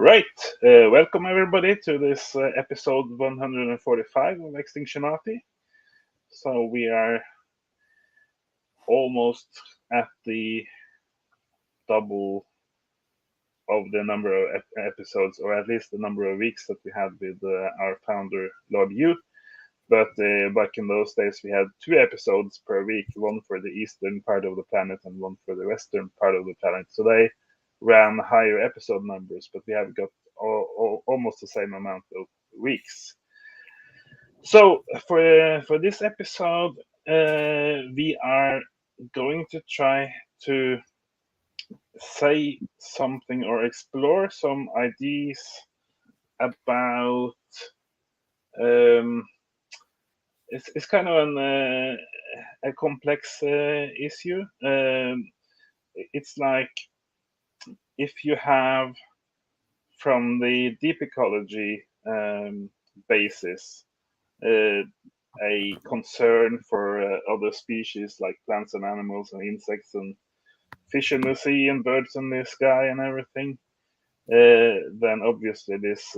Right. Welcome everybody to this episode 145 of Extinctionati. So we are almost at the double of the number of episodes, or at least the number of weeks that we had with our founder Lord Yu. But back in those days, we had two episodes per week, one for the eastern part of the planet and one for the western part of the planet. So they ran higher episode numbers, but we have got almost the same amount of weeks. So for this episode, we are going to try to say something or explore some ideas about. Um, it's kind of a complex issue. It's like if you have from the deep ecology basis uh, a concern for other species like plants and animals and insects and fish in the sea and birds in the sky and everything, then obviously this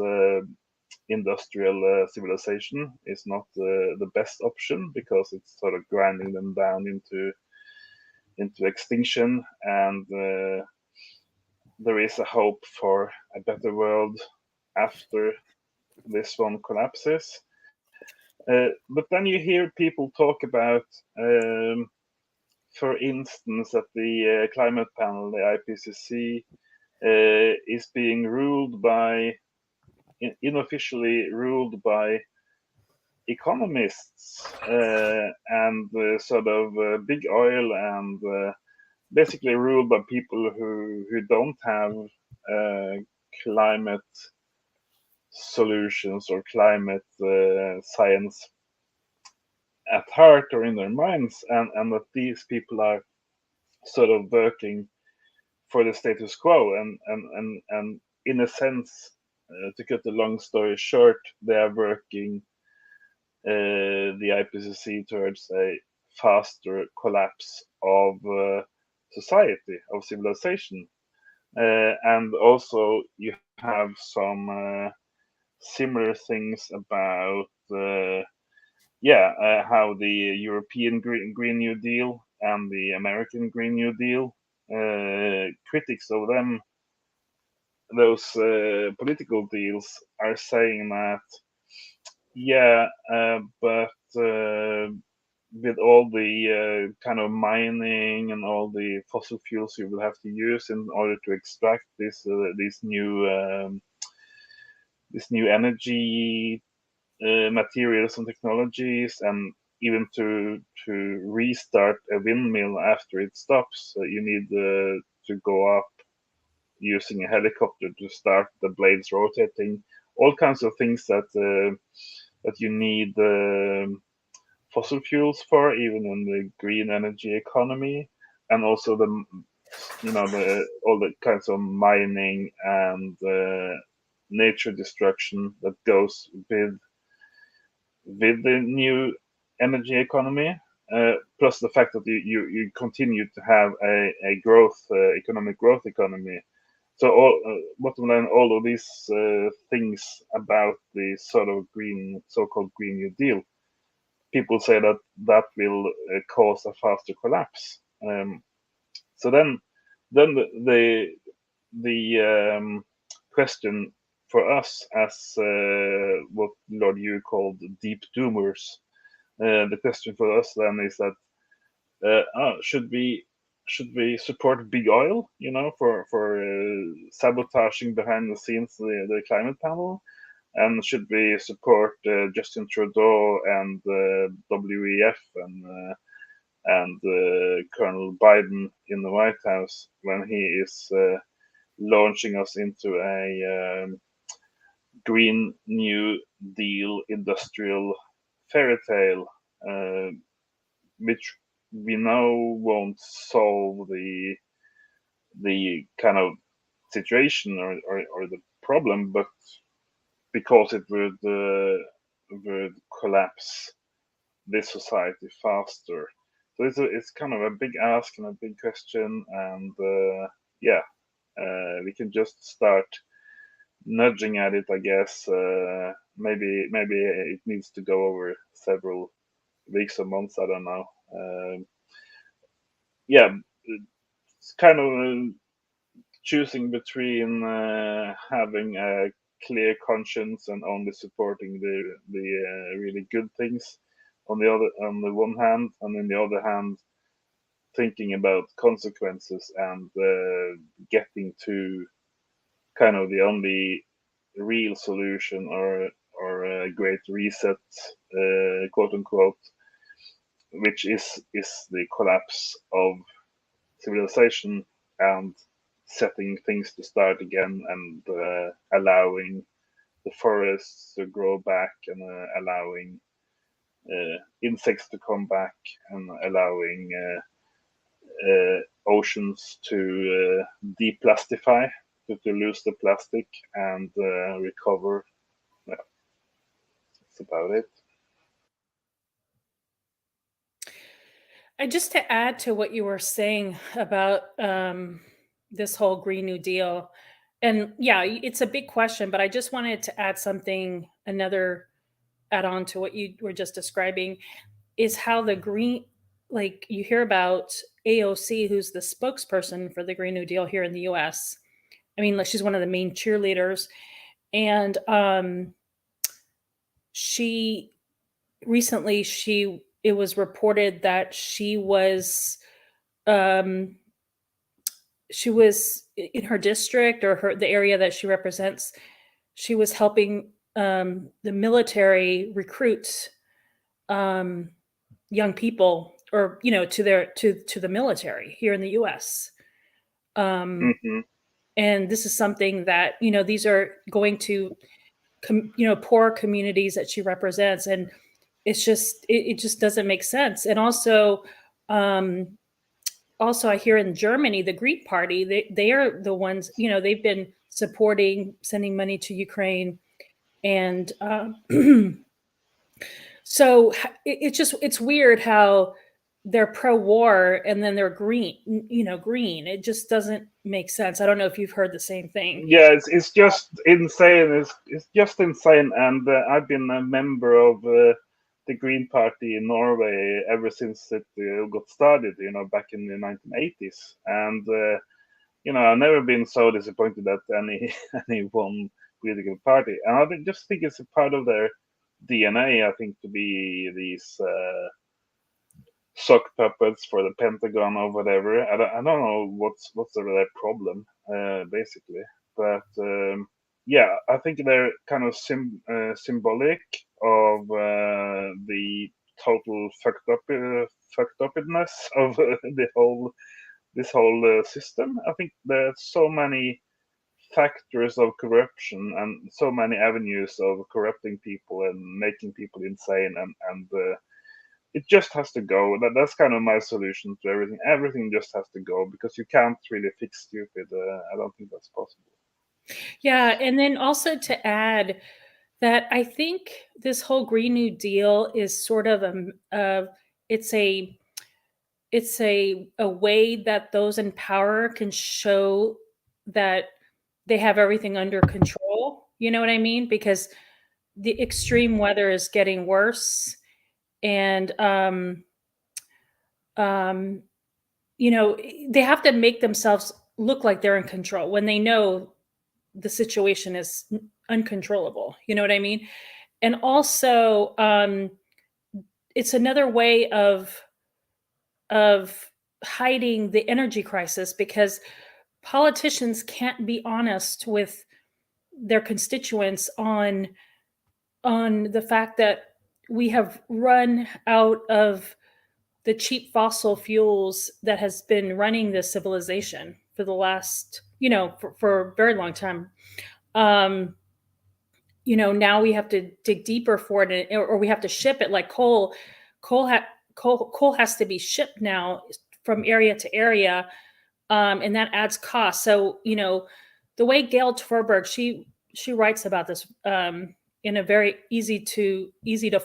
industrial civilization is not the best option because it's sort of grinding them down into extinction, and there is a hope for a better world after this one collapses. But then you hear people talk about, for instance, that the climate panel, the IPCC, is being ruled by, unofficially ruled by economists and sort of big oil, and basically ruled by people who don't have uh, climate solutions or climate science at heart or in their minds, and that these people are sort of working for the status quo, and in a sense, to cut the long story short, they are working the IPCC towards a faster collapse of society, of civilization. And also, you have some similar things about, how the European Green New Deal and the American Green New Deal, critics of them, those political deals, are saying that, yeah, but with all the kind of mining and all the fossil fuels you will have to use in order to extract this new energy materials and technologies, and even to restart a windmill after it stops, you need to go up using a helicopter to start the blades rotating. All kinds of things that you need fossil fuels for, even in the green energy economy, and also the all the kinds of mining and nature destruction that goes with the new energy economy, plus the fact that you continue to have a growth economic growth economy. So bottom line, all of these things about the sort of so-called Green New Deal, people say that that will cause a faster collapse. So then the question for us as what Lord Yu called deep doomers, the question for us then is that should we support big oil, for sabotaging behind the scenes the climate panel, and should we support Justin Trudeau and WEF and Colonel Biden in the White House when he is launching us into a Green New Deal industrial fairy tale, uh, which we know won't solve the kind of situation or the problem, but because it would collapse this society faster. So it's kind of a big ask and a big question, and we can just start nudging at it, I guess. Maybe it needs to go over several weeks or months. I don't know. Yeah, it's kind of choosing between having a clear conscience and only supporting the really good things on the one hand, and on the other hand, thinking about consequences and getting to kind of the only real solution or a great reset, quote unquote, which is the collapse of civilization and setting things to start again and allowing the forests to grow back and allowing insects to come back and allowing oceans to deplastify, to lose the plastic and recover. Yeah, that's about it. And just to add to what you were saying about this whole Green New Deal, and yeah, it's a big question, but I just wanted to add something, another add on to what you were just describing is how the green, like you hear about AOC, who's the spokesperson for the Green New Deal here in the US. I mean, like she's one of the main cheerleaders. And she recently, it was reported that um, she was in her district or the area that she represents. She was helping the military recruit um, young people, or to the military here in the U.S. Um, Hmm. and this is something that these are going to poor communities that she represents, and it just doesn't make sense. And um, also I hear in Germany, the Green Party, they are the ones, they've been supporting sending money to Ukraine. And so it's weird how they're pro-war and then they're green. It just doesn't make sense. I don't know if you've heard the same thing. Yeah, it's just insane. It's just insane. And I've been a member of the Green Party in Norway ever since it got started. Back in the 1980s. And I've never been so disappointed at any one political party. And just think it's a part of their DNA. I think to be these sock puppets for the Pentagon or whatever. I don't know what's their problem, basically. But yeah, I think they're kind of symbolic of the total fucked upness of the whole this whole system. I think there's so many factors of corruption and so many avenues of corrupting people and making people insane and it just has to go. That's kind of my solution to everything. Everything just has to go because you can't really fix stupid. I don't think that's possible. Yeah, and then also to add that I think this whole Green New Deal is sort of it's a a way that those in power can show that they have everything under control. You know what I mean? Because the extreme weather is getting worse, and um, they have to make themselves look like they're in control when they know the situation is uncontrollable. You know what I mean? And also, it's another way of hiding the energy crisis, because politicians can't be honest with their constituents on the fact that we have run out of the cheap fossil fuels that has been running this civilization for the last, for a very long time. um Now we have to dig deeper for it, or we have to ship it like coal. Coal has to be shipped now from area to area, and that adds cost. So the way Gail Torberg, she writes about this in a very easy to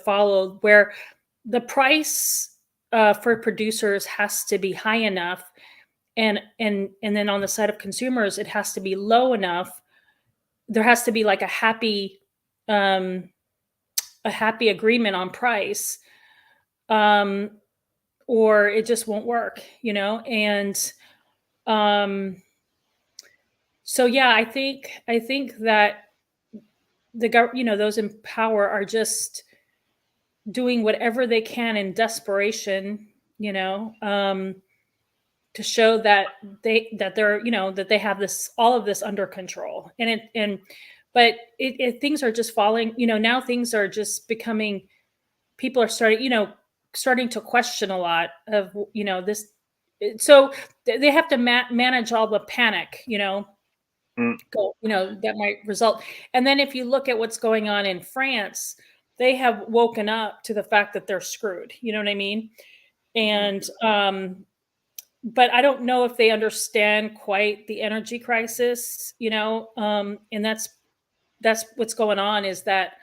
follow, where the price for producers has to be high enough, and then on the side of consumers, it has to be low enough there has to be like um, a happy agreement on price, um, or it just won't work, you know. And um, so yeah, I think that you know, those in power are just doing whatever they can in desperation, you know, to show that they're, you know, that they have this, all of this under control. But things are just falling, you know. Now things are just becoming, people are starting, you know, starting to question a lot of, you know, this. So they have to manage all the panic, you know, mm, you know, that might result. And then if you look at what's going on in France, they have woken up to the fact that they're screwed, you know what I mean? And but I don't know if they understand quite the energy crisis, you know. And that's what's going on, is that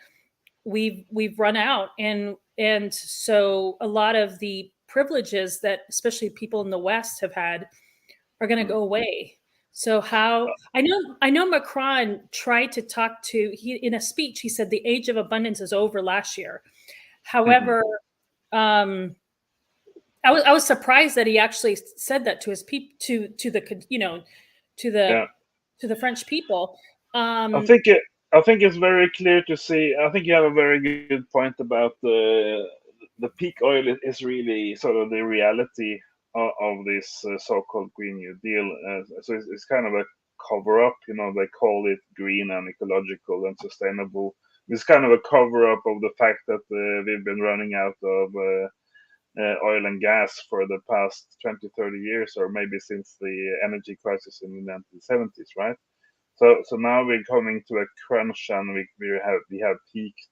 we've run out. And so a lot of the privileges that especially people in the West have had are going to mm. go away. So how, I know Macron tried to talk to, he, in a speech he said the age of abundance is over last year. Mhm. However, um I was surprised that he actually said that to his people, to the, you know, to the Yeah, to the French people. I um think it. I think it's very clear to see. I think you have a very good point about the peak oil is really sort of the reality of this so-called Green New Deal. So it's kind of a cover up. You know, they call it green and ecological and sustainable. It's kind of a cover up of the fact that we've been running out of oil and gas for the past 20, 30 years, or maybe since the energy crisis in the 1970s, right? So now we're coming to a crunch, and we have peaked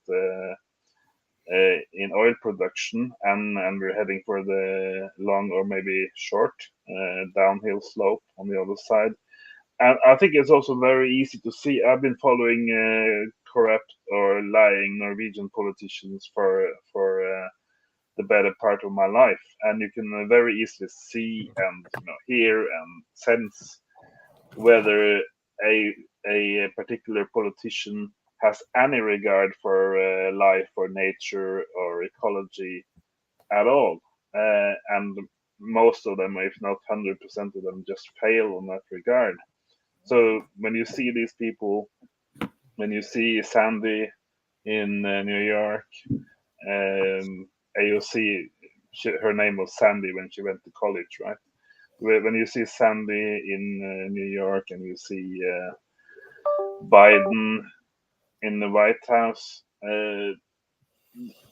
in oil production, and we're heading for the long or maybe short downhill slope on the other side. And I think it's also very easy to see. I've been following corrupt or lying Norwegian politicians for the better part of my life, and you can very easily see and, you know, hear and sense whether a a particular politician has any regard for life or nature or ecology at all. And most of them, if not 100% of them, just fail on that regard. So when you see these people, when you see Sandy in New York, AOC, her name was Sandy when she went to college, right? When you see Sandy in New York, and you see Biden in the White House,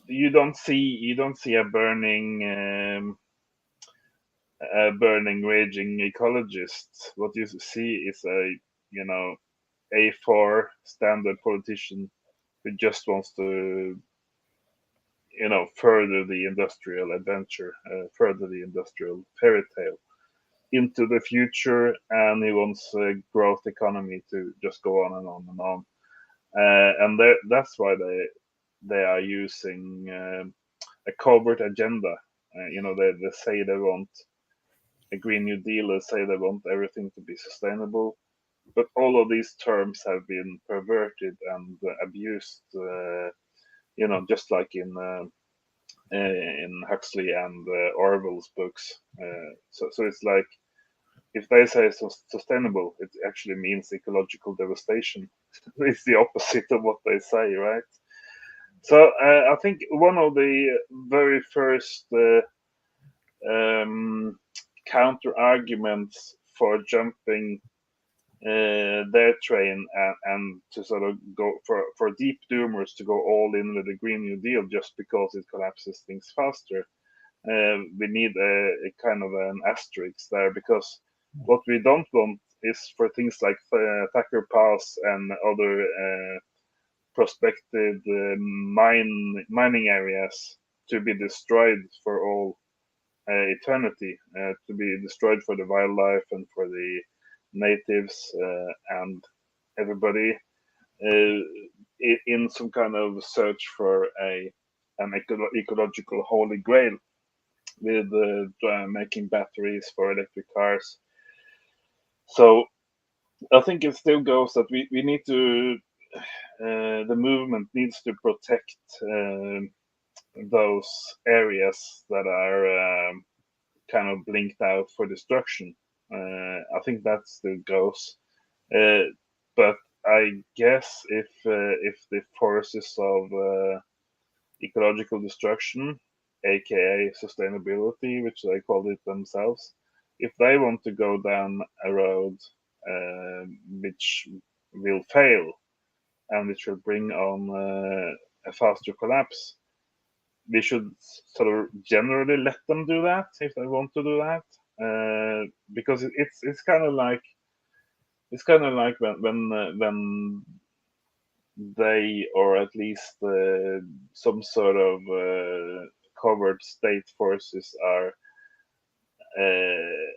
you don't see a burning raging ecologist. What you see is a, you know, A4 standard politician who just wants to, further the industrial adventure, further the industrial fairy tale into the future, and he wants a growth economy to just go on and on and on. And that's why they are using a covert agenda. They say they want a Green New Deal. They say they want everything to be sustainable, but all of these terms have been perverted and abused. Just like in Huxley and Orwell's books. So it's like, if they say sustainable, it actually means ecological devastation. It's the opposite of what they say, right? So I think one of the very first um, counter arguments for jumping their train, and to sort of go for deep doomers to go all in with the Green New Deal just because it collapses things faster. We need a kind of an asterisk there, because what we don't want is for things like Thacker Pass and other prospected mining areas to be destroyed for all eternity, to be destroyed for the wildlife and for the natives and everybody, uh, in some kind of search for an ecological holy grail, with making batteries for electric cars. So I think it still goes that we need to the movement needs to protect those areas that are kind of blinked out for destruction. I think that still goes, uh, but I guess if the forces of ecological destruction, aka sustainability, which they call it themselves, if they want to go down a road which will fail and which will bring on a faster collapse, we should sort of generally let them do that if they want to do that, because it's kind of like when they, or at least some sort of covered state forces are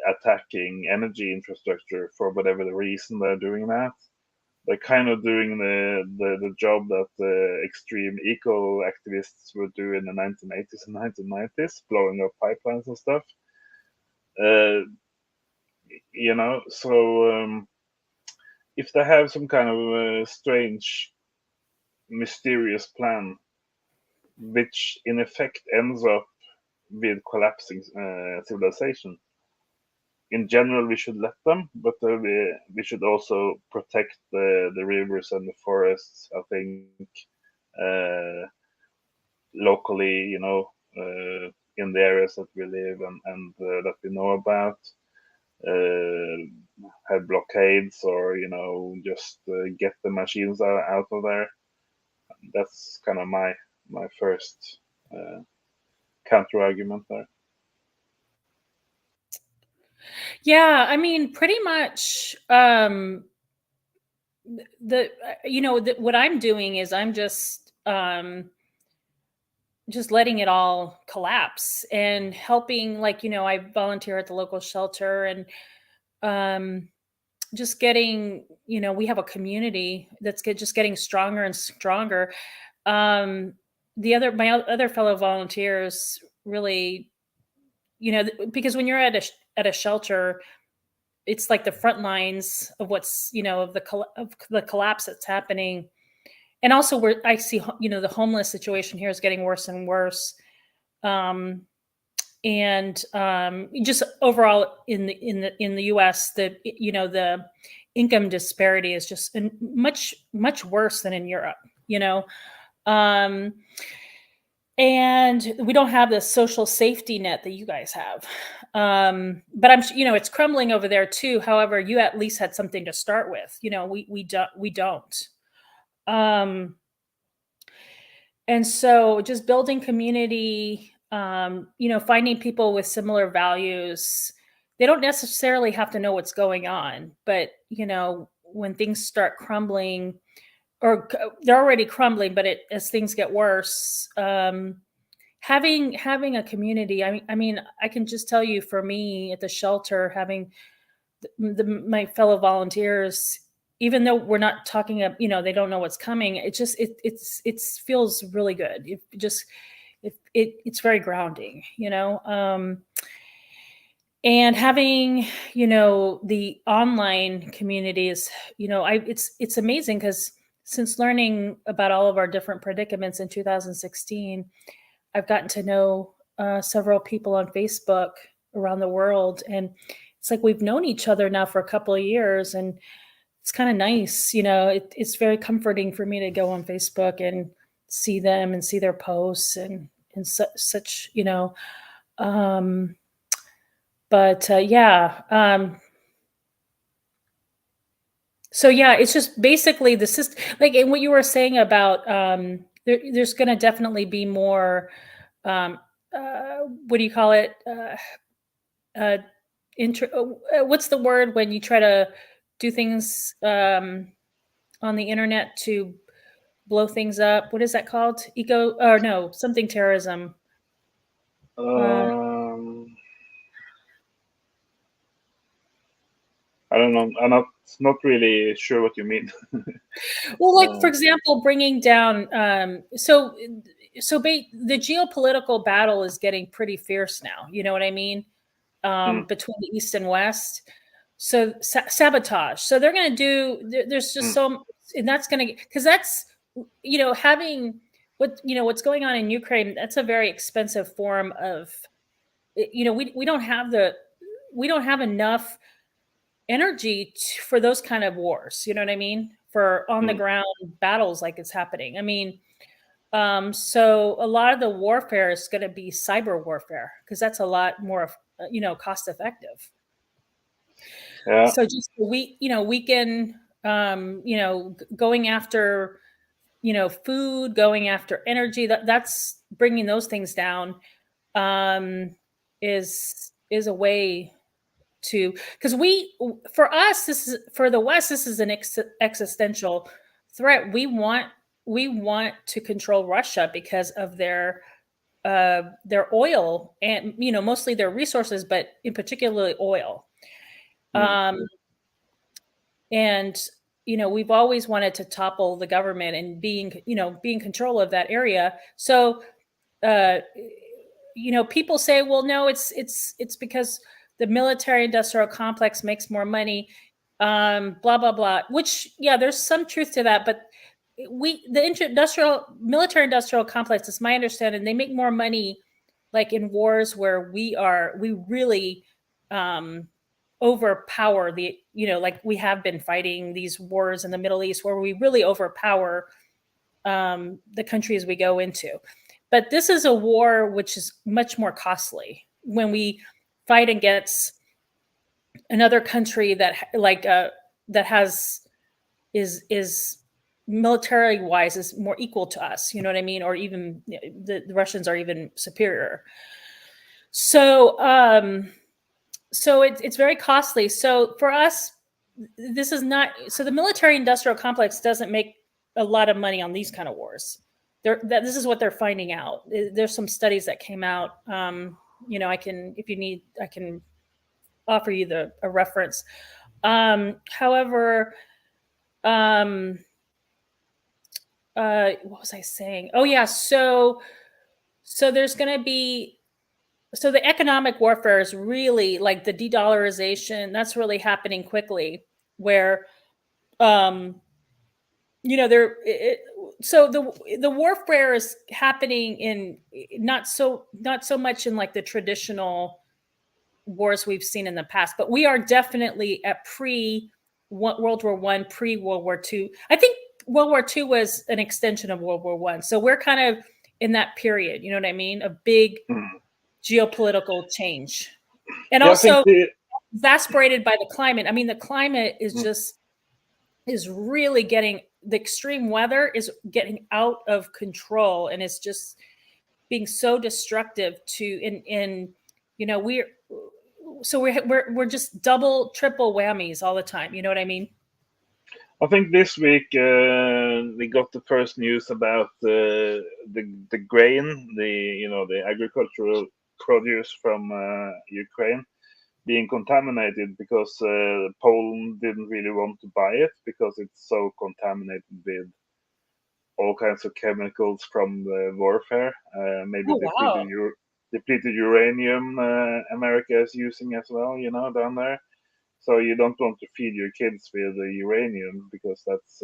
attacking energy infrastructure for whatever the reason they're doing that. They're kind of doing the job that the extreme eco activists would do in the 1980s and 1990s, blowing up pipelines and stuff. Uh, so if they have some kind of strange, mysterious plan, which in effect ends up with collapsing civilization, in general we should let them, but we should also protect the rivers and the forests. I think uh, locally, in the areas that we live and that we know about, have blockades, or just get the machines out of there. That's kind of my first counter argument there. Yeah, I mean, pretty much. The what I'm doing is I'm just letting it all collapse and helping. Like, I volunteer at the local shelter, and um, just getting. We have a community that's just getting stronger and stronger. Um, my other fellow volunteers really, because when you're at a shelter, it's like the front lines of what's of the collapse that's happening. And also, where I see the homeless situation here is getting worse and worse. um and just overall in the US, the income disparity is just much worse than in Europe. you know um and we don't have the social safety net that you guys have. But it's crumbling over there too. However, you at least had something to start with. We don't. um and so just building community, finding people with similar values. They don't necessarily have to know what's going on, but when things start crumbling, or they're already crumbling, but as things get worse, having a community. I mean, I can just tell you, for me at the shelter, having my fellow volunteers, even though we're not talking up, they don't know what's coming. It feels really good. It's very grounding. And having the online communities, it's amazing, because since learning about all of our different predicaments in 2016, I've gotten to know several people on Facebook around the world, and it's like we've known each other now for a couple of years, and it's kind of nice. It's very comforting for me to go on Facebook and see them and see their posts and such. Um, but yeah. So yeah, it's just basically the system. Like, and what you were saying about there's going to definitely be more. Um, what do you call it? Uh, what's the word when you try to do things on the internet to blow things up? What is that called? Eco, or no, something terrorism. Uh, Um, I don't know. I'm not really sure what you mean. well, like, for uh, example, bringing down. The geopolitical battle is getting pretty fierce now. You know what I mean? mm, Between the East and West. sabotage. So they're going to there's just mm, so, and that's going to, because that's, having what's going on in Ukraine, that's a very expensive form of, we don't have we don't have enough energy for those kind of wars. You know what I mean? For on the mm. ground battles like it's happening. I mean, so a lot of the warfare is going to be cyber warfare because that's a lot more, cost effective. Yeah, So just weaken, going after, food, going after energy. That's bringing those things down. Um, is a way to, because for us, this is, for the West, this is an existential threat. We want to control Russia because of their oil, and mostly their resources, but in particularly oil. mm, um and we've always wanted to topple the government and be in control of that area. So uh people say, well, no, it's because the military industrial complex makes more money, blah blah blah, which, yeah, there's some truth to that. But the industrial military industrial complex, is my understanding, they make more money like in wars where we really um overpower the, like we have been fighting these wars in the Middle East where we really overpower the countries we go into. But this is a war which is much more costly when we fight against another country that has is military wise is more equal to us. You know what I mean? Or even the Russians are even superior. So it's very costly. So for us, this is not, so the military industrial complex doesn't make a lot of money on these kind of wars. This is what they're finding out. There's some studies that came out. I can, if you need, I can offer you a reference. However, um, what was I saying? Oh yeah, so there's going to be, so the economic warfare is really like the de-dollarization. That's really happening quickly, where um, there. So the warfare is happening in, not so much in like the traditional wars we've seen in the past, but we are definitely at World War One, pre World War Two. I think World War Two was an extension of World War One, so we're kind of in that period. You know what I mean? A big mm. geopolitical change, and Yeah, I think also exasperated by the climate. I mean, the climate mm, is really getting, the extreme weather is getting out of control, and it's just being so destructive to in we're, so we're just double triple whammies all the time. You know what I mean? I think this week we got the first news about the grain, the agricultural produce from Ukraine being contaminated because Poland didn't really want to buy it because it's so contaminated with all kinds of chemicals from the warfare, maybe Oh wow. depleted uranium America is using as well, down there. So you don't want to feed your kids with uranium because that's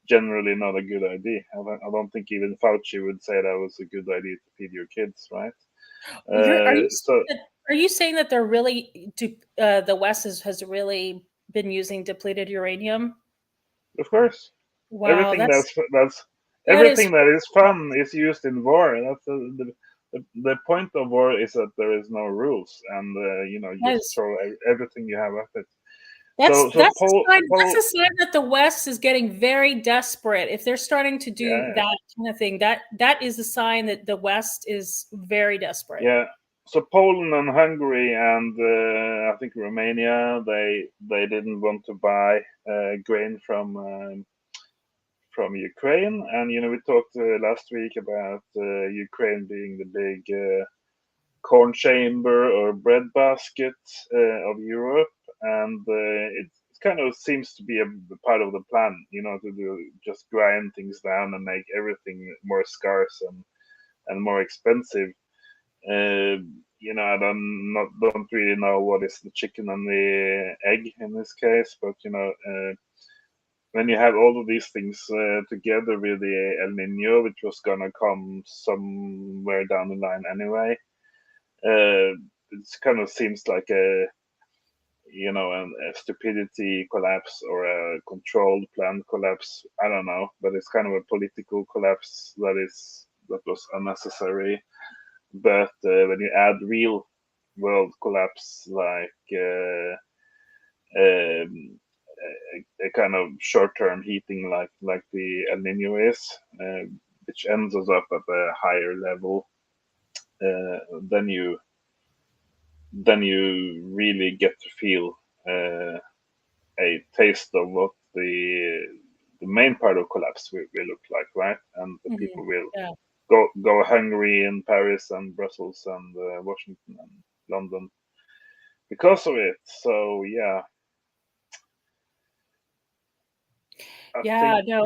generally not a good idea. I don't think even Fauci would say that was a good idea to feed your kids, right? You're So are you saying that they're really the West has really been using depleted uranium? of course, Wow, everything that's that is everything that is fun is used in war. That's the point of war is that there is no rules, and you that just is throw everything you have at it. that's So that's Paul, a sign that the West is getting very desperate. If they're starting to do yeah, that kind of thing, that is a sign that the West is very desperate. yeah. So Poland and Hungary and I think Romania, they didn't want to buy grain from Ukraine, and we talked last week about Ukraine being the big corn chamber or breadbasket of Europe, and it kind of seems to be a part of the plan, to do just grind things down and make everything more scarce and more expensive. Uh, I don't really know what is the chicken and the egg in this case, but when you have all of these things together with the El Nino, which was gonna come somewhere down the line anyway, it kind of seems like a stupidity collapse or a controlled planned collapse. I don't know, but it's kind of a political collapse that was unnecessary. But when you add real world collapse like a kind of short-term heating like the El Nino is, which ends us up at a higher level, uh, then you really get to feel uh, a taste of what the main part of collapse will look like, right? And the Mhm. people will Yeah. go hungry in Paris and Brussels and Washington and London because of it. So yeah, I Yeah, think no,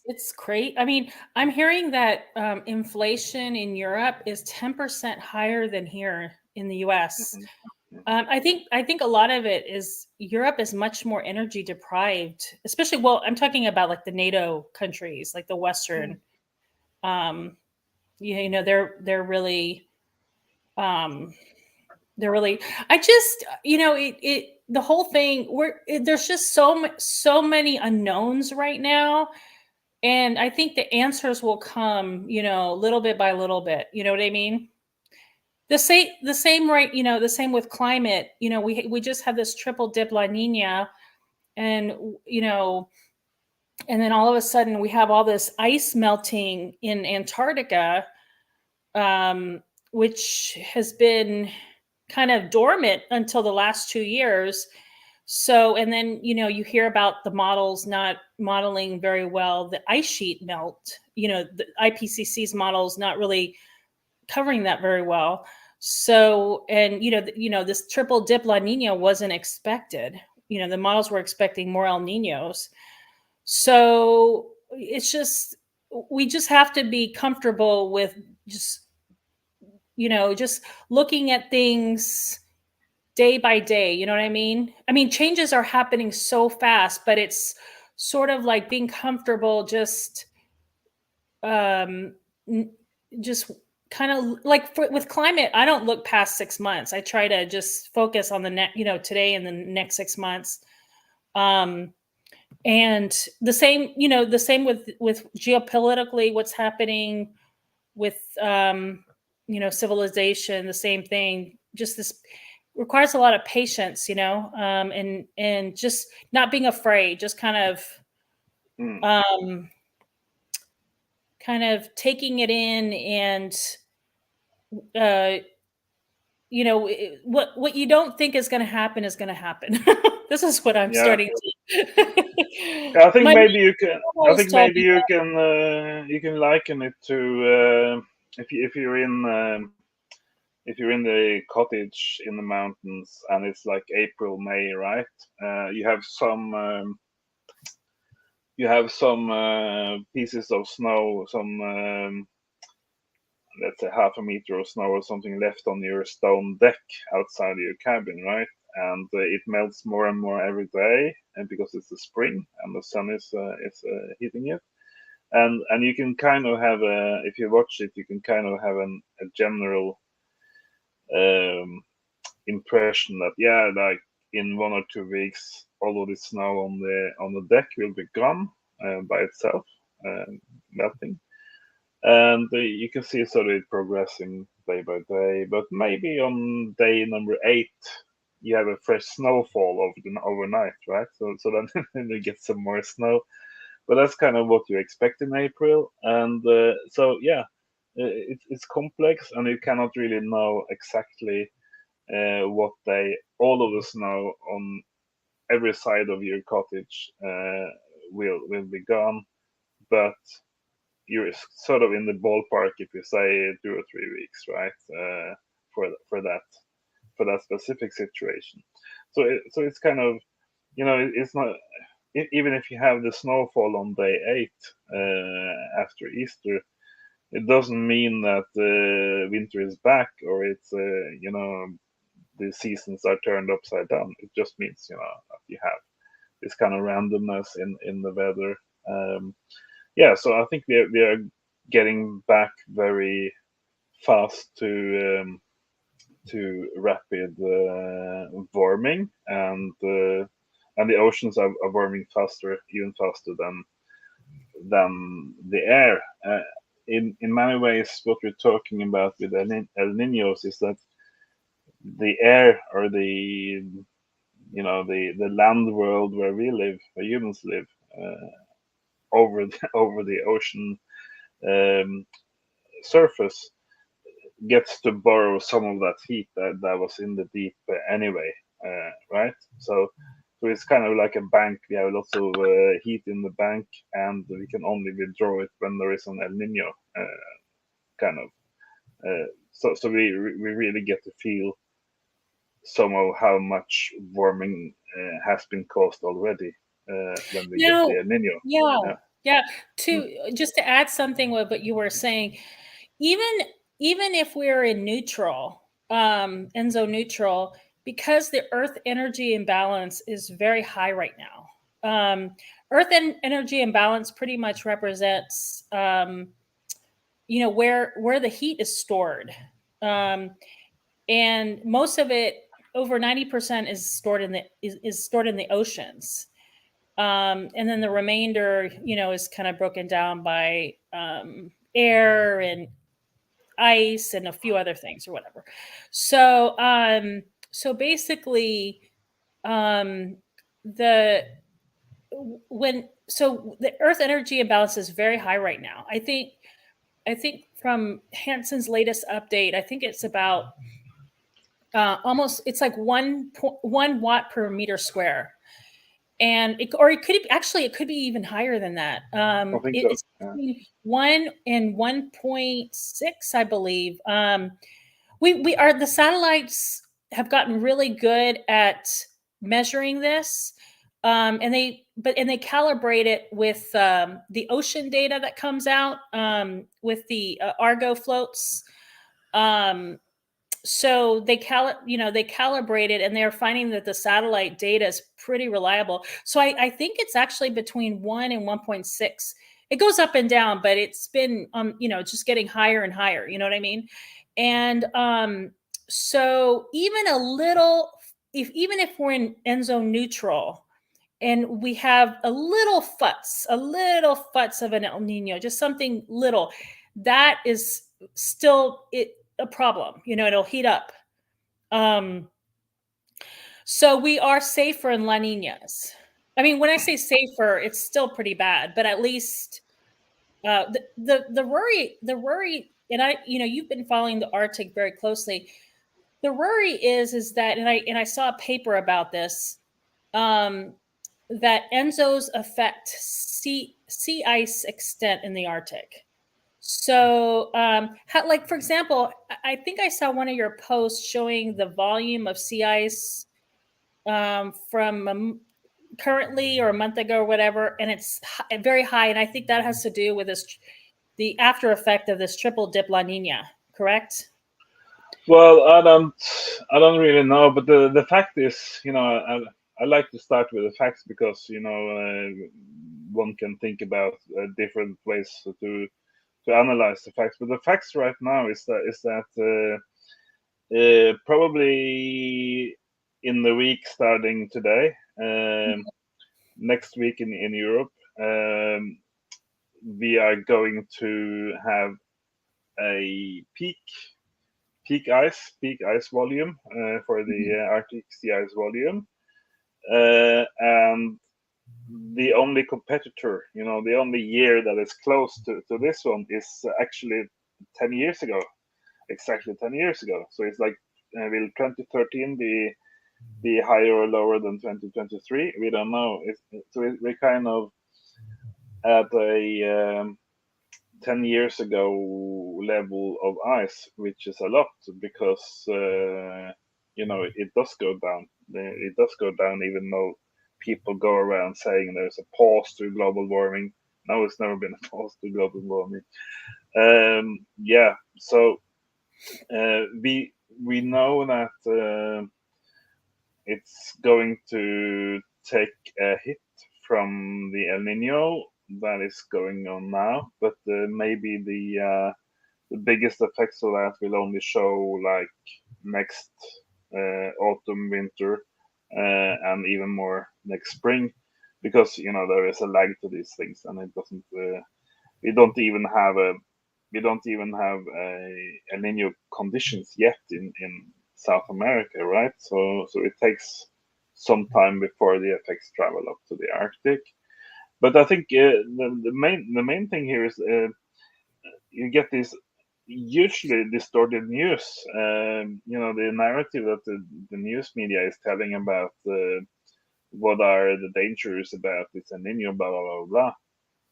it's great. I mean, I'm hearing that inflation in Europe is 10% higher than here in the US. mhm, mhm, I think a lot of it is Europe is much more energy deprived, especially, well, I'm talking about like the NATO countries, like the mhm, Western. Um, they're really um, they're really. I just it the whole thing. There's just so many unknowns right now, and I think the answers will come, little bit by little bit. You know what I mean? The same, right? The same with climate. We just had this triple dip La Nina, and and then all of a sudden we have all this ice melting in Antarctica, um, which has been kind of dormant until the last 2 years. So, and then, you hear about the models not modeling very well the ice sheet melt, the IPCC's models not really covering that very well. So, and, this triple dip La Nina wasn't expected. The models were expecting more El Ninos. So it's just, we just have to be comfortable with just, just looking at things day by day. You know what I mean? I mean, changes are happening so fast, but it's sort of like being comfortable um n- just kind of like with climate. I don't look past 6 months. I try to just focus on the today and the next 6 months. um and the same with geopolitically, what's happening with civilization. The same thing, just this requires a lot of patience, and just not being afraid, just mhm. um taking it in, and uh what you don't think is going to happen is going to happen. This is what I'm Yeah. starting to. Yeah, I think My maybe you can. mom I always think told maybe me you can liken it to if you're in the cottage in the mountains and it's like April, May, right? You have some pieces of snow, some let's say half a meter of snow or something left on your stone deck outside your cabin, right? And it melts more and more every day, and because it's the spring and the sun is heating it, and you can kind of have if you watch it, you can kind of have a general um, impression that yeah, like in 1 or 2 weeks, all of the snow on the deck will be gone by itself, uh, melting, and you can see sort of it progressing day by day. But maybe on day number 8, you have a fresh snowfall overnight, right? So then you get some more snow, but that's kind of what you expect in April. And so yeah, it's complex, and you cannot really know exactly what day all of the snow on every side of your cottage will be gone. But you're sort of in the ballpark if you say 2 or 3 weeks, right? For that specific situation. So it's kind of, it's not, even if you have the snowfall on day 8 after Easter, it doesn't mean that winter is back or it's the seasons are turned upside down. It just means that you have this kind of randomness in the weather. Yeah, so I think we are getting back very fast to rapid warming, and the oceans are warming faster, even faster than the air. In many ways, what we're talking about with El Niños is that the air or the land world where we live, where humans live, over over the ocean um, surface gets to borrow some of that heat that was in the deep anyway, right? So it's kind of like a bank. We have lots of heat in the bank, and we can only withdraw it when there is an El Nino kind of. So we really get to feel some of how much warming has been caused already when we get the Now, El Nino. yeah, Yeah. yeah. Mm. To just to add something with what you were saying, even even if we're in neutral, enzo neutral, because the Earth energy imbalance is very high right now. Earth energy imbalance pretty much represents, where the heat is stored, um, and most of it, over 90%, is stored in the oceans. And then the remainder, is kind of broken down by air and ice and a few other things or whatever. So basically, um, the the Earth energy imbalance is very high right now. I think from Hanson's latest update, I think it's about almost, it's like 1 watt per meter square, and it could actually, it could be even higher than that. I think so. It's Yeah. between 1 and 1.6, I believe. We are the satellites have gotten really good at measuring this, and they calibrate it with the ocean data that comes out with the Argo floats. Um, so they calibrate it, and they're finding that the satellite data is pretty reliable. So I think it's actually between 1 and 1.6. It goes up and down, but it's been just getting higher and higher, you know what I mean? And so even a little, even if we're in enzo neutral and we have a little futz of an El Nino, just something little, that is still a problem. It'll heat up. Um, so we are safer in La Ninas. I mean, when I say safer, it's still pretty bad, but at least the worry, and you've been following the Arctic very closely. The worry is that, and I saw a paper about this, um, that enzos affect sea ice extent in the Arctic. So, like for example, I think I saw one of your posts showing the volume of sea ice from currently or a month ago or whatever, and it's very high. And I think that has to do with the after effect of this triple dip La Nina. Correct? Well, I don't really know, but the fact is, I like to start with the facts because one can think about different ways to analyze the facts. But the facts right now is that probably in the week starting today, next week in Europe, we are going to have a peak ice volume for the Arctic sea ice volume, and the only competitor, the only year that is close to this one is actually 10 years ago, exactly 10 years ago. So it's like, will 2013 be higher or lower than 2023? We don't know. So we're kind of at a 10 years ago level of ice, which is a lot because, it does go down. It does go down, even though people go around saying there's a pause to global warming. No, it's never been opposed to global warming. Yeah, so we know that it's going to take a hit from the El Nino that is going on now, but maybe the biggest effects of that will only show like next autumn, winter, and even more next spring, because there is a lag to these things, and it doesn't. We don't even have a we don't even have a El Nino conditions yet in South America, right? So it takes some time before the effects travel up to the Arctic. But I think the main thing here is you get this usually distorted news. The narrative that the news media is telling about what are the dangers about this El Nino, blah blah blah blah.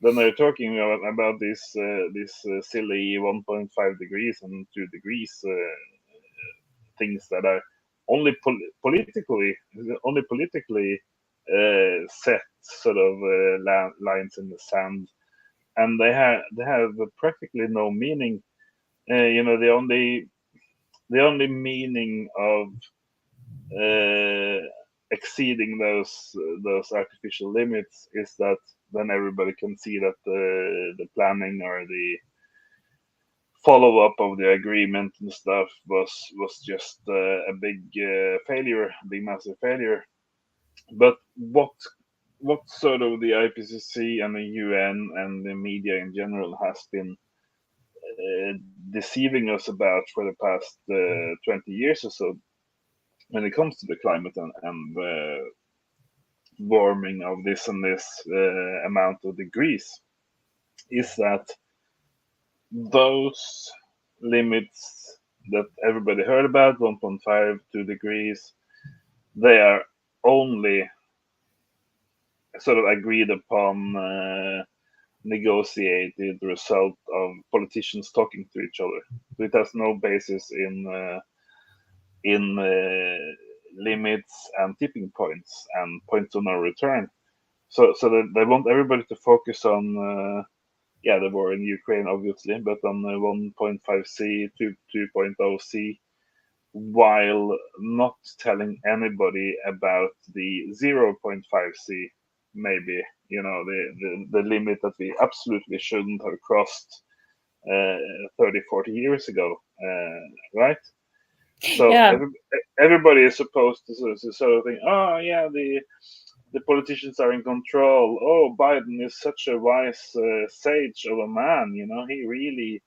Then they're talking about this silly 1.5 degrees and 2 degrees things that are only politically set sort of lines in the sand, and they have practically no meaning. The only meaning of uh, exceeding those artificial limits is that then everybody can see that the planning or the follow up of the agreement and stuff was just a big failure, big massive failure. But what sort of the IPCC and the UN and the media in general has been deceiving us about for the past 20 years or so when it comes to the climate and warming of this and this amount of degrees is that those limits that everybody heard about 1.5 2 degrees, they are only sort of agreed upon negotiated result of politicians talking to each other. So it has no basis in limits and tipping points and points of no return. So they want everybody to focus on the war in Ukraine, obviously, but on 1.5C, 2.0 C, while not telling anybody about the 0.5 C, maybe, the limit that we absolutely shouldn't have crossed 30, 40 years ago, right? So Yeah. everybody is supposed to sort of think, oh, yeah, the politicians are in control. Oh, Biden is such a wise sage of a man. He really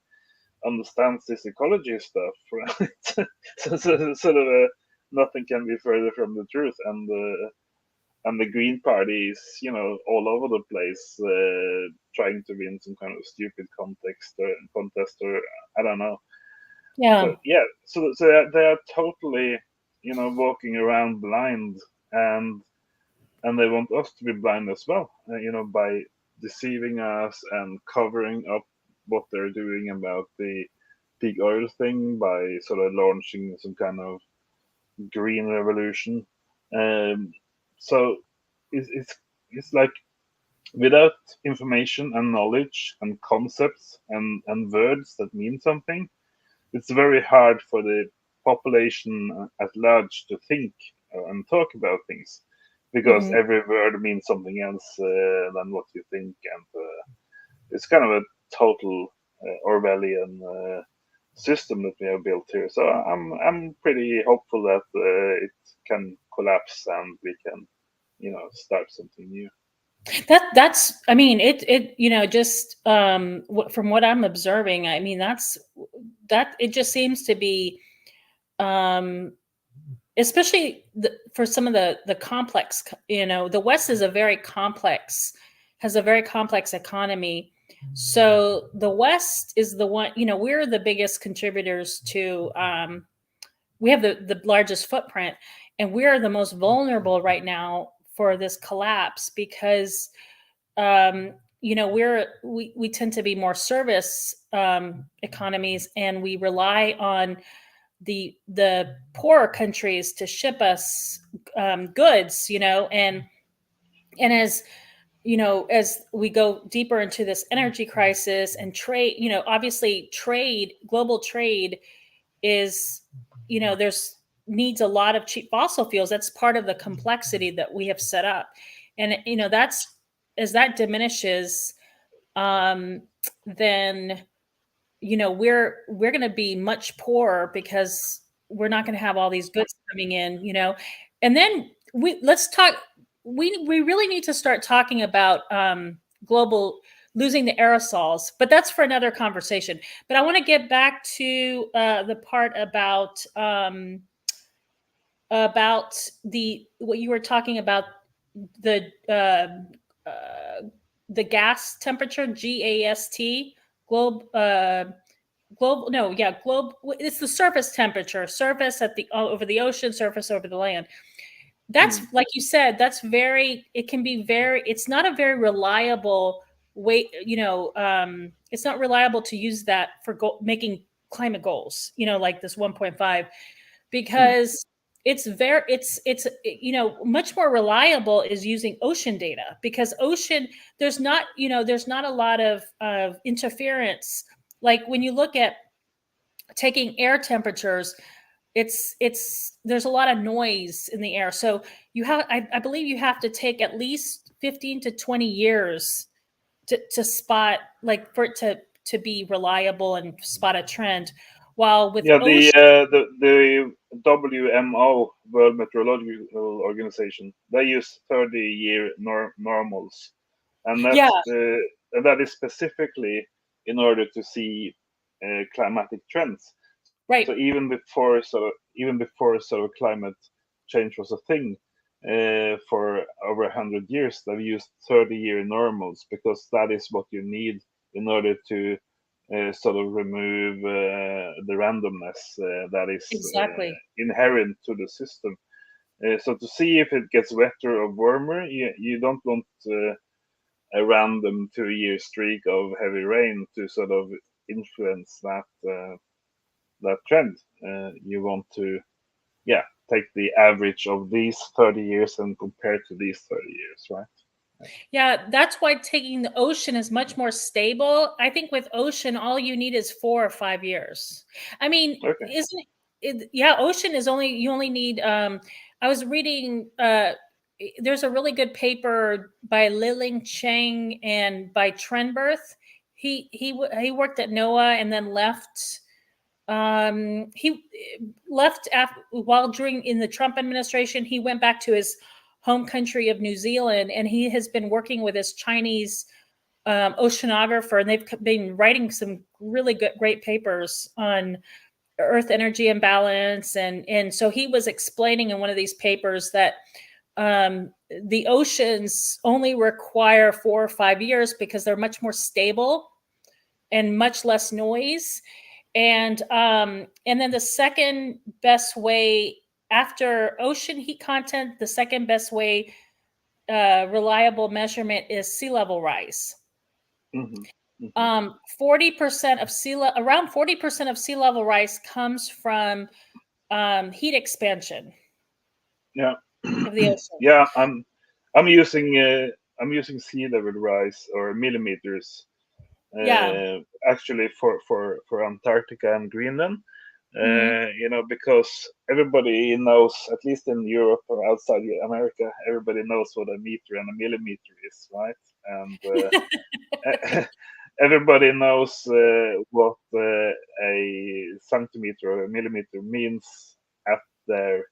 understands this ecology stuff, right? So sort of nothing can be further from the truth. And the Green Party is, all over the place, trying to win some kind of stupid contest, or I don't know. Yeah. So yeah, so they are totally, walking around blind, and they want us to be blind as well, by deceiving us and covering up what they're doing about the peak oil thing by sort of launching some kind of green revolution. Um, so it's like without information and knowledge and concepts and words that mean something, it's very hard for the population at large to think and talk about things, because Hmm. every word means something else than what you think, and it's kind of a total Orwellian system that we have built here. So I'm pretty hopeful that it can collapse and we can start something new. That's I mean it just from what I'm observing, I mean that it just seems to be um especially for some of the complex, the West is a very complex has a very complex economy. So the West is the one, we're the biggest contributors to we have the largest footprint, and we're the most vulnerable right now for this collapse because we tend to be more service economies, and we rely on the poorer countries to ship us goods, and as as we go deeper into this energy crisis and trade, obviously global trade is, there's needs a lot of cheap fossil fuels. That's part of the complexity that we have set up. And, that's, as that diminishes, um, then we're going to be much poorer because we're not going to have all these goods coming in, and then let's talk. We really need to start talking about global losing the aerosols, but that's for another conversation. But I want to get back to the part about the what you were talking about, the the gas temperature, GAST, globe global no yeah globe it's the surface temperature, surface at the over the ocean, surface over the land. That's, Mm. like you said, that's very, it can be very, it's not a very reliable way, it's not reliable to use that for making climate goals, like this 1.5, Mm. because it's much more reliable is using ocean data, because ocean, there's not a lot of interference. Like when you look at taking air temperatures, it's there's a lot of noise in the air. So I believe you have to take at least 15 to 20 years to spot, like, for it to be reliable and spot a trend. While with Yeah, ocean, the WMO, World Meteorological Organization, they use 30-year normals, and yeah, that is specifically in order to see climatic trends. So right, even before sort of climate change was a thing, for over 100 years, they've used 30-year normals because that is what you need in order to sort of remove the randomness that is exactly. inherent to the system. So to see if it gets wetter or warmer, you don't want a random 2-year streak of heavy rain to sort of influence that trend. You want to, yeah, take the average of these 30 years and compare to these 30 years, right? Yeah, that's why taking the ocean is much more stable. I think with ocean, all you need is 4 or 5 years. I mean, Okay. isn't it? Yeah, ocean is only, you only need. I was reading. There's a really good paper by Liling Cheng and by Trenberth. He worked at NOAA and then left. He left after, while during in the Trump administration. He went back to his home country of New Zealand, and he has been working with his Chinese oceanographer, and they've been writing some really great papers on Earth energy imbalance, and so he was explaining in one of these papers that the oceans only require 4 or 5 years because they're much more stable and much less noise. And then the second best way after ocean heat content, the second best way, reliable measurement, is sea level rise. Hmm. Hmm. 40% of around 40% of sea level rise comes from heat expansion Yeah. of the ocean. Yeah, I'm using sea level rise or millimeters, Yeah. uh, actually for Antarctica and Greenland. Mhm. Because everybody knows, at least in Europe or outside America, everybody knows what a meter and a millimeter is, right? And everybody knows what a centimeter or a millimeter means at their,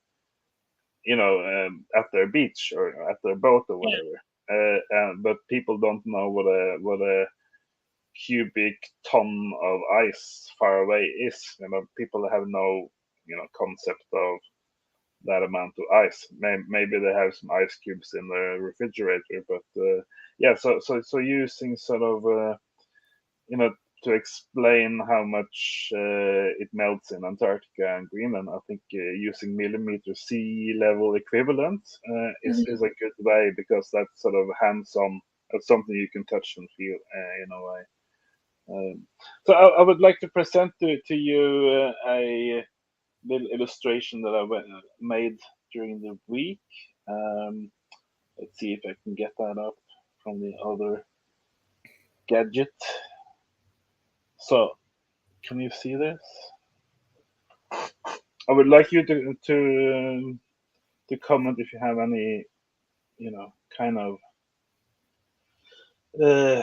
at their beach or at their boat or Yeah. whatever. But people don't know what a cubic ton of ice far away is. People have no concept of that amount of ice. Maybe they have some ice cubes in the refrigerator, but yeah. So using sort of you know to explain how much it melts in Antarctica and Greenland, I think using millimeter sea level equivalent is Mhm. a good way, because that's sort of hands on. That's something you can touch and feel in a way. So I would like to present to you a little illustration that made during the week. Let's see if I can get that up from the other gadget. So, can you see this? I would like you to comment if you have any, kind of uh,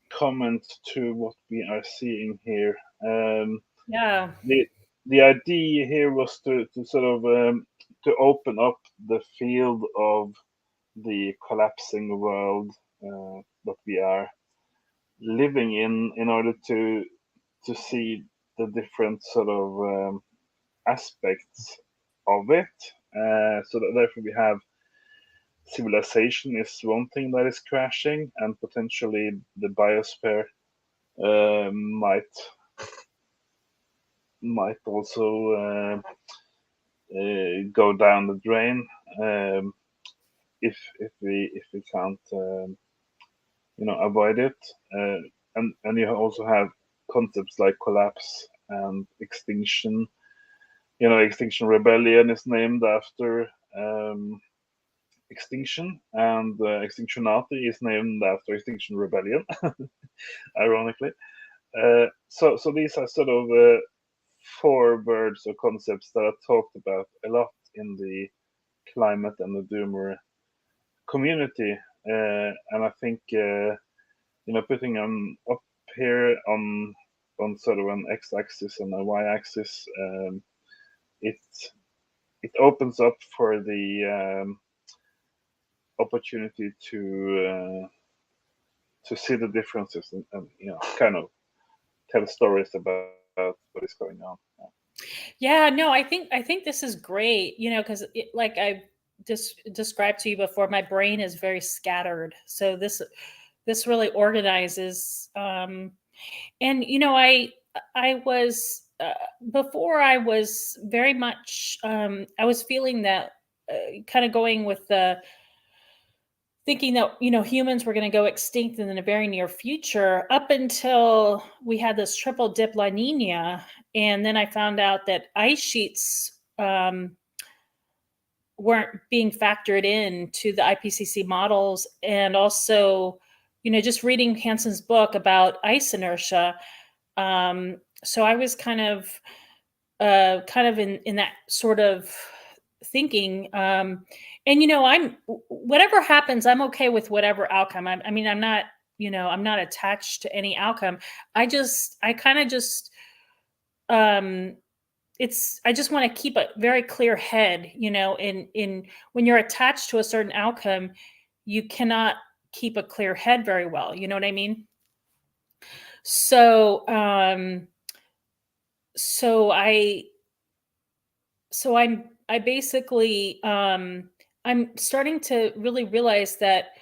comment to what we are seeing here. Yeah. The the idea here was to sort of to open up the field of the collapsing world that we are living in order to see the different sort of aspects of it. So that therefore we have civilization is one thing that is crashing, and potentially the biosphere uh, might might also go down the drain um, if we can't avoid it. And you also have concepts like collapse and extinction. Extinction Rebellion is named after extinction, and Extinctionati is named after Extinction Rebellion, ironically. So these are sort of four words or concepts that are talked about a lot in the climate and the doomer community, and I think putting them up here on sort of an x-axis and a y-axis, it it opens up for the opportunity to see the differences and kind of tell stories about what is going on. Yeah, no, I think this is great, because like I just described to you before, my brain is very scattered. So this really organizes. And I was before I was very much I was feeling that kind of going with the thinking that humans were going to go extinct in the very near future, up until we had this triple dip La Nina, and then I found out that ice sheets weren't being factored in to the IPCC models, and also just reading Hansen's book about ice inertia. So I was kind of in that sort of thinking. And I'm whatever happens, I'm okay with whatever outcome. I mean, I'm not attached to any outcome. I kind of just um it's I just want to keep a very clear head, in when you're attached to a certain outcome, you cannot keep a clear head very well. You know what I mean? So so I so I basically I'm starting to really realize that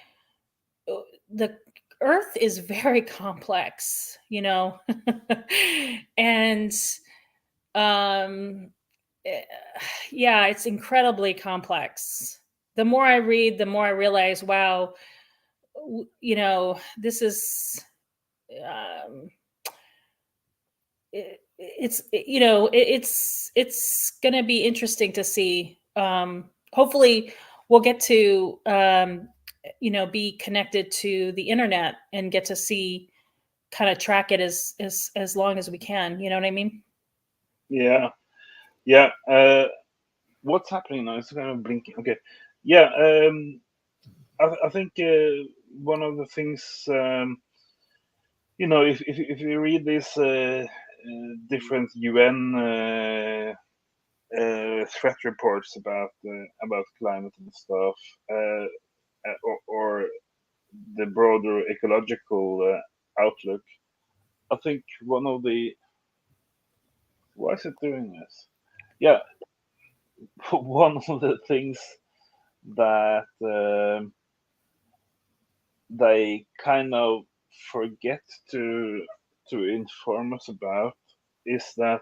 the earth is very complex, and um eh, yeah, it's incredibly complex. The more I read, the more I realize, wow, this is um it's going to be interesting to see. Hopefully we'll get to be connected to the internet and get to see, kind of track it as long as we can, you know what I mean? Yeah, yeah. What's happening now? It's kind of blinking. Okay, yeah. I think one of the things, if you read these different UN threat reports about climate and stuff, or the broader ecological outlook, I think one of the why is it doing this? Yeah, one of the things that they kind of forget to inform us about is that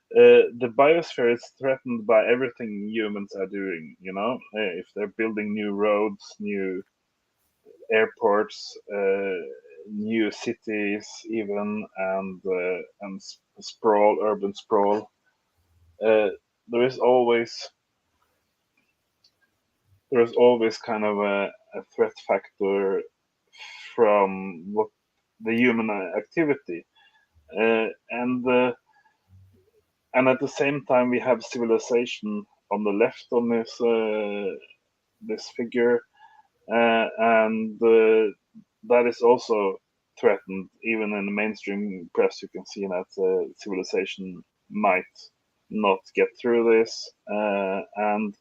the biosphere is threatened by everything humans are doing. If they're building new roads, new airports, new cities, even, and sprawl, urban sprawl. Uh, there is always kind of a threat factor from what the human activity, and at the same time we have civilization on the left on this figure, and that is also threatened. Even in the mainstream press, you can see that civilization might not get through this, and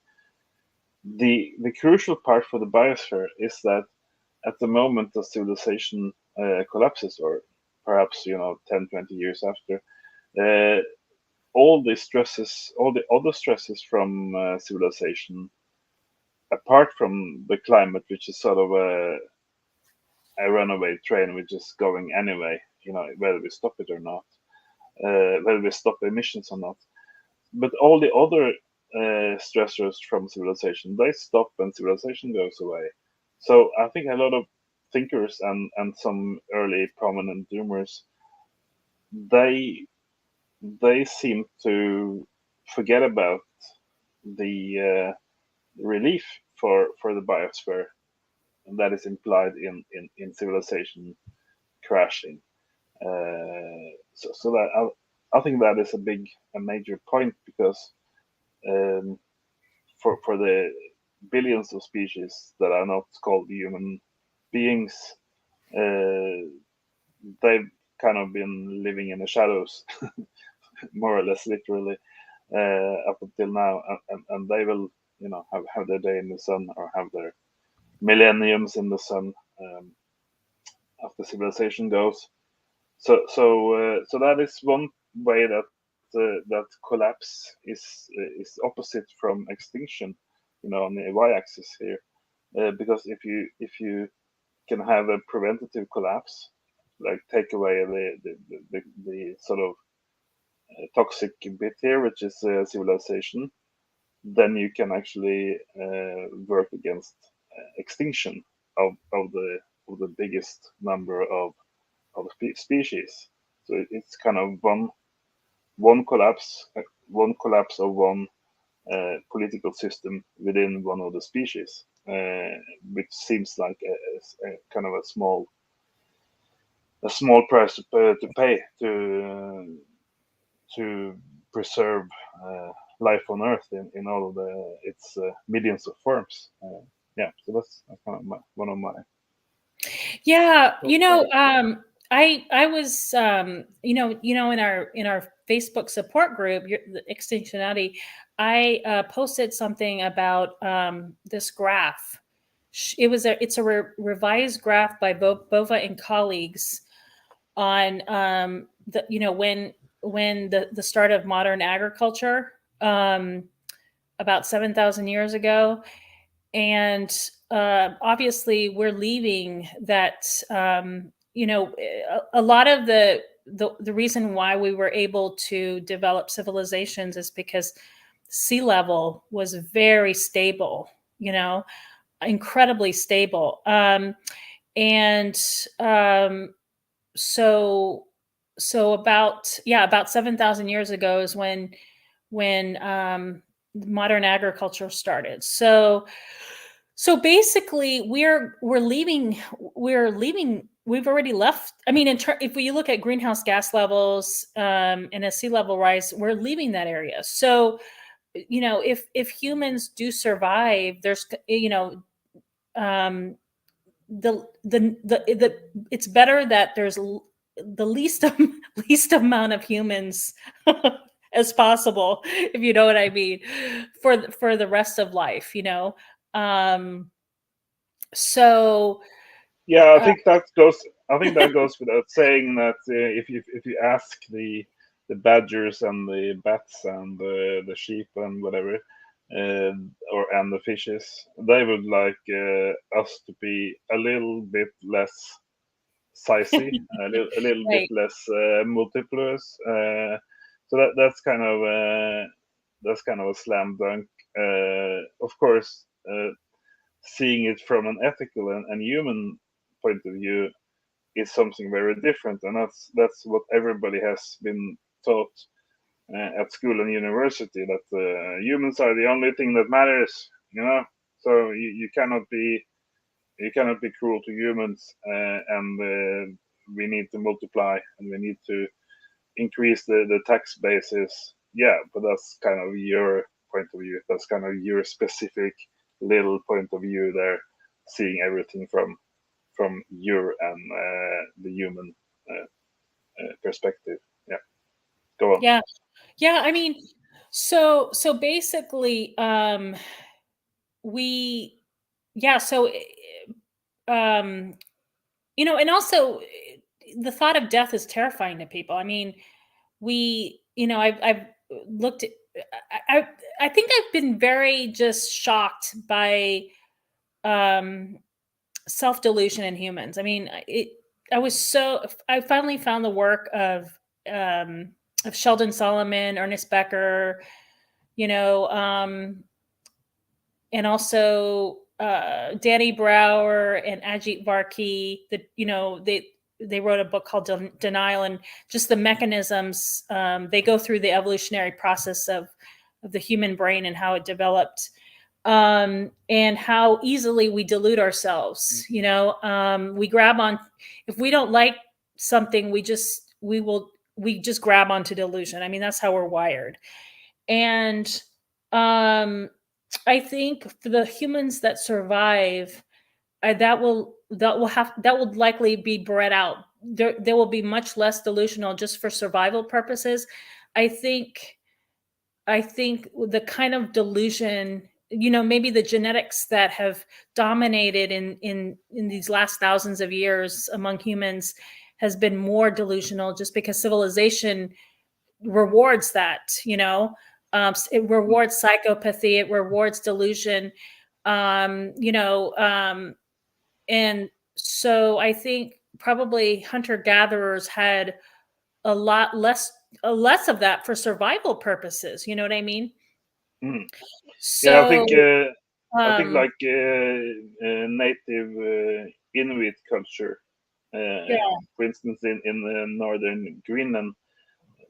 the crucial part for the biosphere is that at the moment the civilization collapses, or perhaps 10, 20 years after, uh, all the stresses, all the other stresses from civilization, apart from the climate, which is sort of a runaway train which is going anyway, whether we stop it or not, whether we stop emissions or not. But all the other stressors from civilization, they stop when civilization goes away. So I think a lot of thinkers and some early prominent doomers, they they seem to forget about the relief for the biosphere that is implied in civilization crashing. So that I think that is a major point, because um, for the billions of species that are not called human beings, uh, they've kind of been living in the shadows, more or less literally, up until now, and they will, have their day in the sun, or have their millenniums in the sun, after civilization goes. So that is one way that collapse is opposite from extinction, on the y-axis here, because if you can have a preventative collapse, like take away the sort of toxic bit here, which is civilization, then you can actually work against extinction of the biggest number of species. So it's kind of one collapse, of one political system within one of the species, which seems like a kind of a small price to pay to preserve life on Earth in all of its millions of forms. Yeah, so that's kind of one of my Yeah, thoughts on it. I was, in our Facebook support group, the Extinctionati, I posted something about this graph. It's a revised graph by Bova and colleagues on when the start of modern agriculture, about 7,000 years ago, and obviously we're leaving that. A lot of the reason why we were able to develop civilizations is because sea level was very stable, incredibly stable. And so about 7,000 years ago is when modern agriculture started. So basically, we've already left. I mean, if we look at greenhouse gas levels, and a sea level rise, we're leaving that area. So, if humans do survive, there's, um, the it's better that there's the least least amount of humans as possible, if you know what I mean, for the rest of life. Um, so Yeah, I uh, think that goes. I think that goes without saying that if you ask the badgers and the bats and the sheep and whatever, and the fishes, they would like us to be a little bit less sizey, a little bit right. less multiplous. So that's kind of a slam dunk. Of course, seeing it from an ethical and human point of view is something very different, and that's what everybody has been taught at school and university, that humans are the only thing that matters. So you cannot be you cannot be cruel to humans, and we need to multiply, and we need to increase the tax basis. Yeah, but that's kind of your point of view. That's kind of your specific little point of view there, seeing everything from your and the human perspective. Yeah, go on. Yeah. Yeah, I mean, so basically, we yeah, so um and also the thought of death is terrifying to people. I mean, I've looked at I, I I think I've been very just shocked by um self-delusion in humans. I mean, I finally found the work of Sheldon Solomon, Ernest Becker, you know, and also Danny Brower and Ajit Varki. They wrote a book called Denial, and just the mechanisms they go through the evolutionary process of the human brain and how it developed, and how easily we delude ourselves. We grab on if we don't like something, we just grab onto delusion. I mean, that's how we're wired. And um, I think for the humans that survive, that will likely be bred out. There will be much less delusional just for survival purposes. I think I think the kind of delusion, maybe the genetics that have dominated in these last thousands of years among humans has been more delusional, just because civilization rewards that. It rewards psychopathy, it rewards delusion. Um, you know um, and so I think probably hunter gatherers had a lot less of that for survival purposes. You know what I mean? Mm. Yeah, So I think um like native Inuit culture, yeah, for instance, in northern Greenland,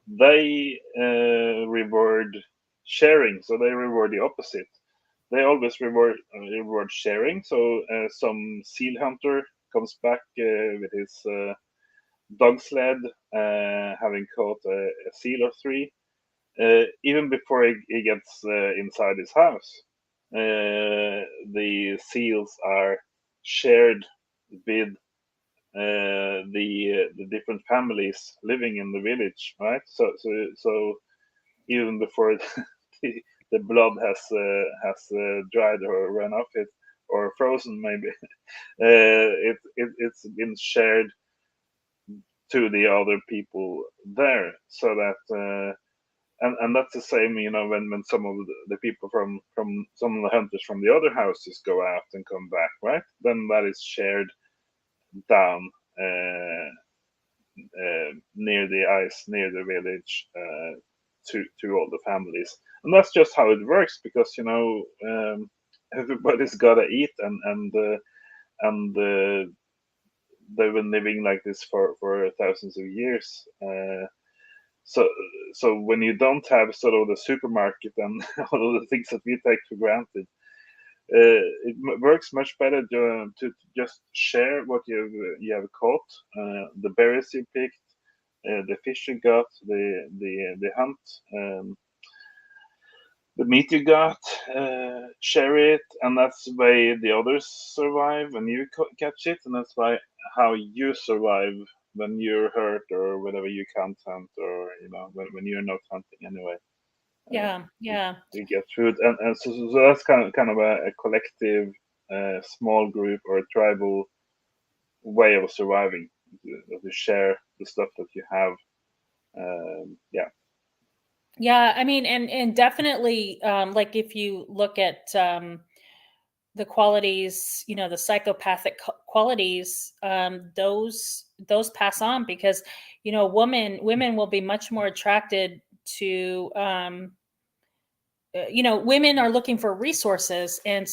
they reward sharing, so they reward the opposite. They always reward sharing. So some seal hunter comes back with his dog sled, having caught a seal or three, even before he gets inside his house. The seals are shared with the different families living in the village, right? So even before the, the blood has dried or run off it or frozen, maybe it's been shared to the other people there, so that and that's the same, when some of the people from some of the hunters from the other houses go out and come back, right? Then that is shared down near the ice, near the village, to all the families, and that's just how it works, because everybody's gotta eat, and they've been living like this for thousands of years. So so when you don't have sort of the supermarket and all of the things that we take for granted, it works much better to just share what you have caught, the berries you picked, the fish you got, the hunt, the meat you got, share it, and that's the way the others survive when you catch it, and that's why how you survive when you're hurt or whenever you can't hunt, or when you're not hunting anyway. Uh, yeah, you, yeah. you get food, and so that's kind of a collective, small group or a tribal way of surviving, to share the stuff that you have. Yeah. Yeah, I mean, and definitely, like if you look at the qualities, the psychopathic qualities, those pass on, because women will be much more attracted to women are looking for resources, and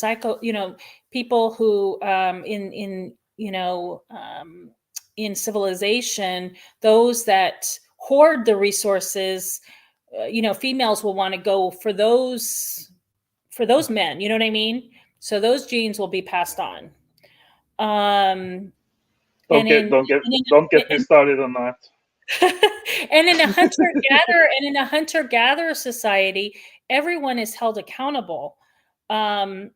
people who in civilization, those that hoard the resources, females will want to go for those men. You know what I mean? So those genes will be passed on. Um, Don't and get in don't get and don't in, get me started on that. and in a hunter gatherer society, everyone is held accountable. um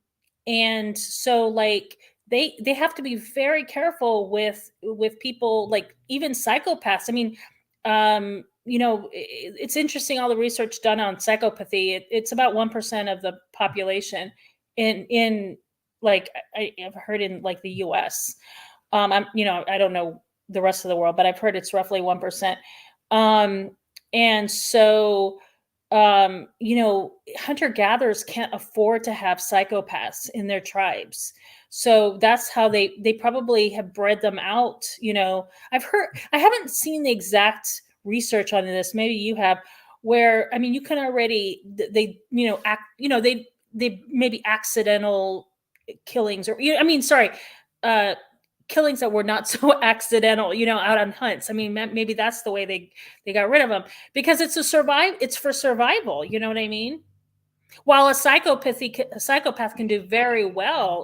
and so, like, they have to be very careful with people, like even psychopaths. I mean, it's interesting, all the research done on psychopathy. It's about 1% of the population in like, I've heard, in like the US. I don't know the rest of the world, but I've heard it's roughly 1%. Um, and so, hunter gatherers can't afford to have psychopaths in their tribes. So that's how they probably have bred them out. I've heard, I haven't seen the exact research on this. Maybe you have, where, I mean, you can already, they, they maybe accidental killings, or, I mean, sorry, uh, killings that were not so accidental, out on hunts. I mean, maybe that's the way they got rid of them, because it's for survival. You know what I mean? While a psychopath can do very well